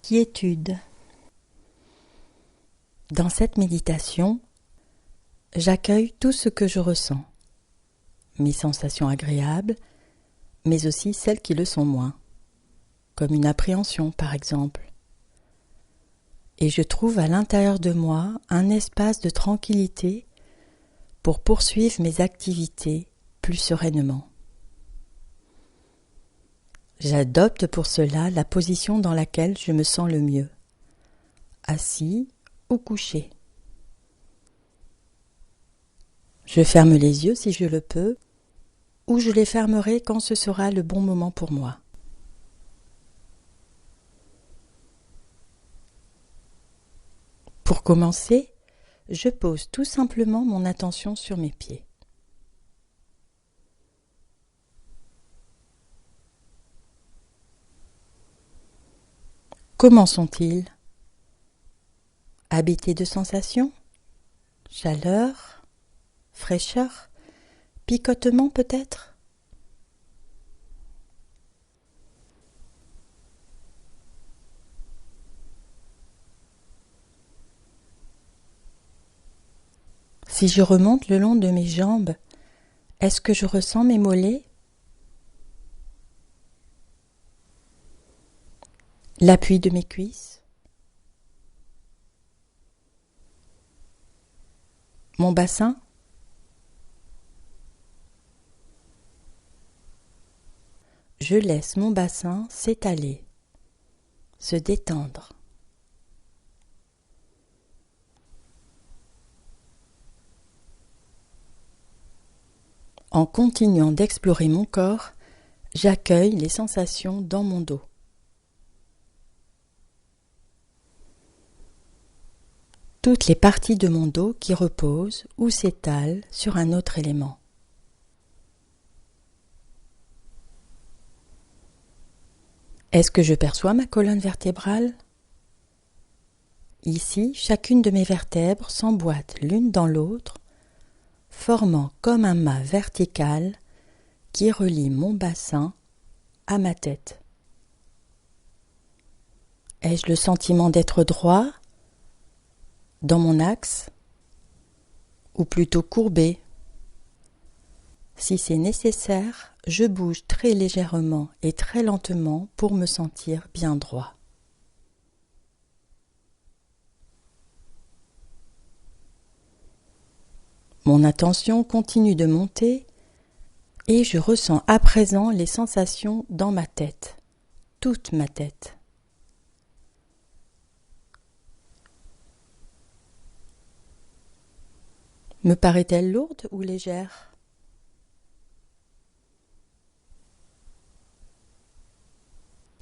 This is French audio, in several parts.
Quiétude. Dans cette méditation, j'accueille tout ce que je ressens, mes sensations agréables, mais aussi celles qui le sont moins, comme une appréhension par exemple. Et je trouve à l'intérieur de moi un espace de tranquillité pour poursuivre mes activités plus sereinement. J'adopte pour cela la position dans laquelle je me sens le mieux, assis ou couché. Je ferme les yeux si je le peux, ou je les fermerai quand ce sera le bon moment pour moi. Pour commencer, je pose tout simplement mon attention sur mes pieds. Comment sont-ils? Habités de sensations? Chaleur? Fraîcheur? Picotement peut-être? Si je remonte le long de mes jambes, est-ce que je ressens mes mollets? L'appui de mes cuisses? Mon bassin? Je laisse mon bassin s'étaler, se détendre. En continuant d'explorer mon corps, j'accueille les sensations dans mon dos. Toutes les parties de mon dos qui reposent ou s'étalent sur un autre élément. Est-ce que je perçois ma colonne vertébrale? Ici, chacune de mes vertèbres s'emboîte l'une dans l'autre, formant comme un mât vertical qui relie mon bassin à ma tête. Ai-je le sentiment d'être droit, dans mon axe, ou plutôt courbé? Si c'est nécessaire, je bouge très légèrement et très lentement pour me sentir bien droit. Mon attention continue de monter et je ressens à présent les sensations dans ma tête, toute ma tête. Me paraît-elle lourde ou légère?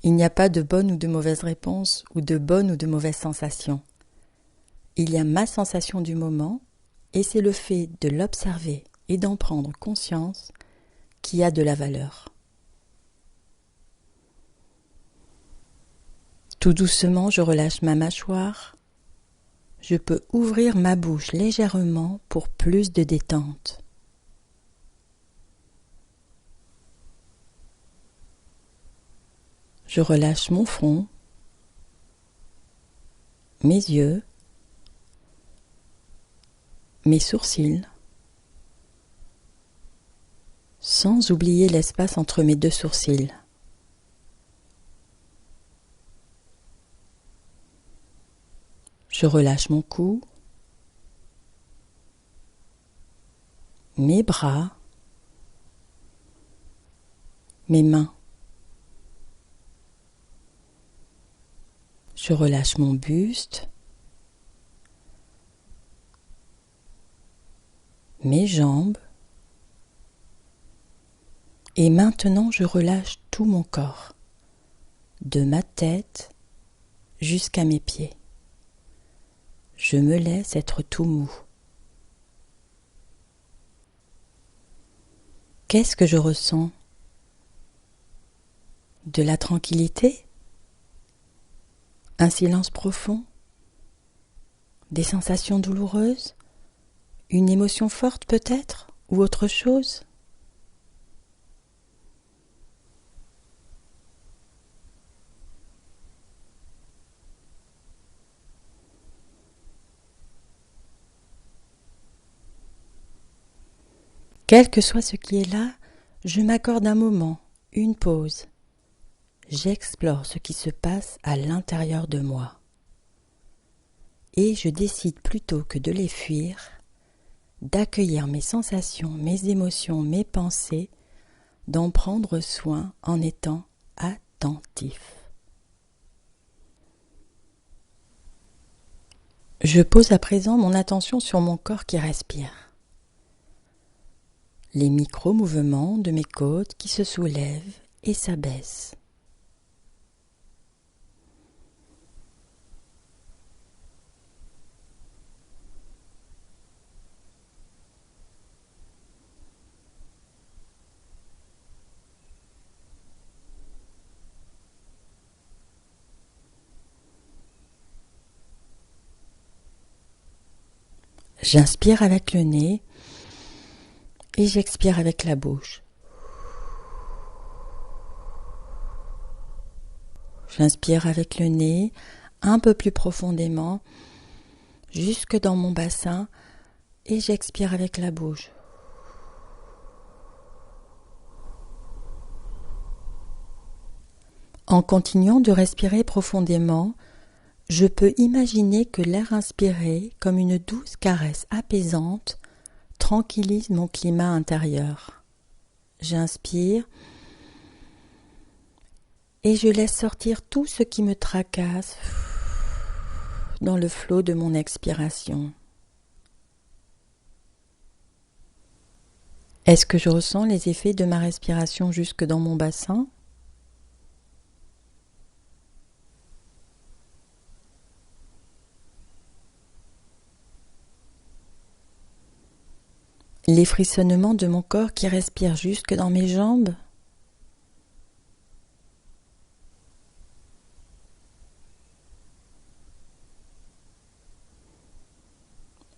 Il n'y a pas de bonne ou de mauvaise réponse ou de bonne ou de mauvaise sensation. Il y a ma sensation du moment et c'est le fait de l'observer et d'en prendre conscience qui a de la valeur. Tout doucement, je relâche ma mâchoire. Je peux ouvrir ma bouche légèrement pour plus de détente. Je relâche mon front, mes yeux, mes sourcils, sans oublier l'espace entre mes deux sourcils. Je relâche mon cou, mes bras, mes mains. Je relâche mon buste, mes jambes, et maintenant je relâche tout mon corps, de ma tête jusqu'à mes pieds. Je me laisse être tout mou. Qu'est-ce que je ressens? De la tranquillité? Un silence profond? Des sensations douloureuses? Une émotion forte peut-être? Ou autre chose? Quel que soit ce qui est là, je m'accorde un moment, une pause. J'explore ce qui se passe à l'intérieur de moi. Et je décide plutôt que de les fuir, d'accueillir mes sensations, mes émotions, mes pensées, d'en prendre soin en étant attentif. Je pose à présent mon attention sur mon corps qui respire. Les micro-mouvements de mes côtes qui se soulèvent et s'abaissent. J'inspire avec le nez et j'expire avec la bouche. J'inspire avec le nez un peu plus profondément jusque dans mon bassin et j'expire avec la bouche. En continuant de respirer profondément, je peux imaginer que l'air inspiré, comme une douce caresse apaisante, tranquillise mon climat intérieur. J'inspire et je laisse sortir tout ce qui me tracasse dans le flot de mon expiration. Est-ce que je ressens les effets de ma respiration jusque dans mon bassin ? Les frissonnements de mon corps qui respire jusque dans mes jambes ?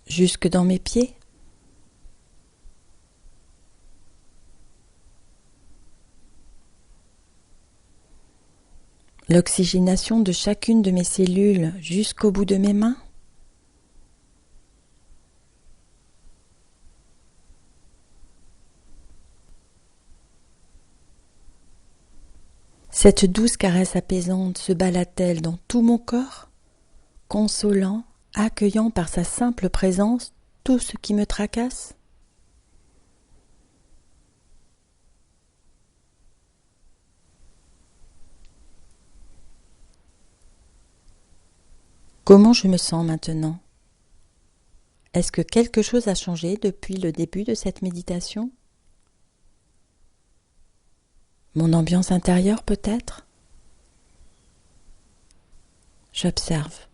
Jusque dans mes pieds ? L'oxygénation de chacune de mes cellules jusqu'au bout de mes mains ? Cette douce caresse apaisante se balade-t-elle dans tout mon corps, consolant, accueillant par sa simple présence tout ce qui me tracasse ? Comment je me sens maintenant ? Est-ce que quelque chose a changé depuis le début de cette méditation ? Mon ambiance intérieure peut-être ? J'observe.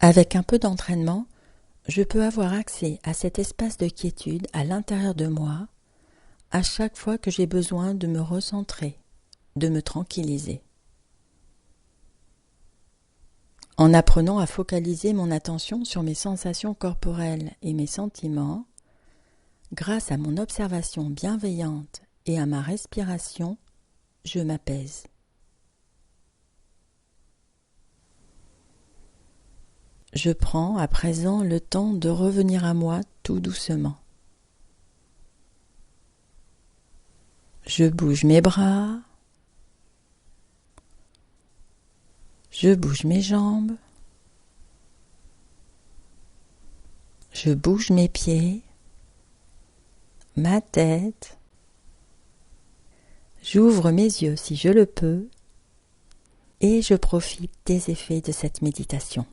Avec un peu d'entraînement, je peux avoir accès à cet espace de quiétude à l'intérieur de moi à chaque fois que j'ai besoin de me recentrer, de me tranquilliser. En apprenant à focaliser mon attention sur mes sensations corporelles et mes sentiments, grâce à mon observation bienveillante et à ma respiration, je m'apaise. Je prends à présent le temps de revenir à moi tout doucement. Je bouge mes bras, je bouge mes jambes, je bouge mes pieds, ma tête, j'ouvre mes yeux si je le peux et je profite des effets de cette méditation.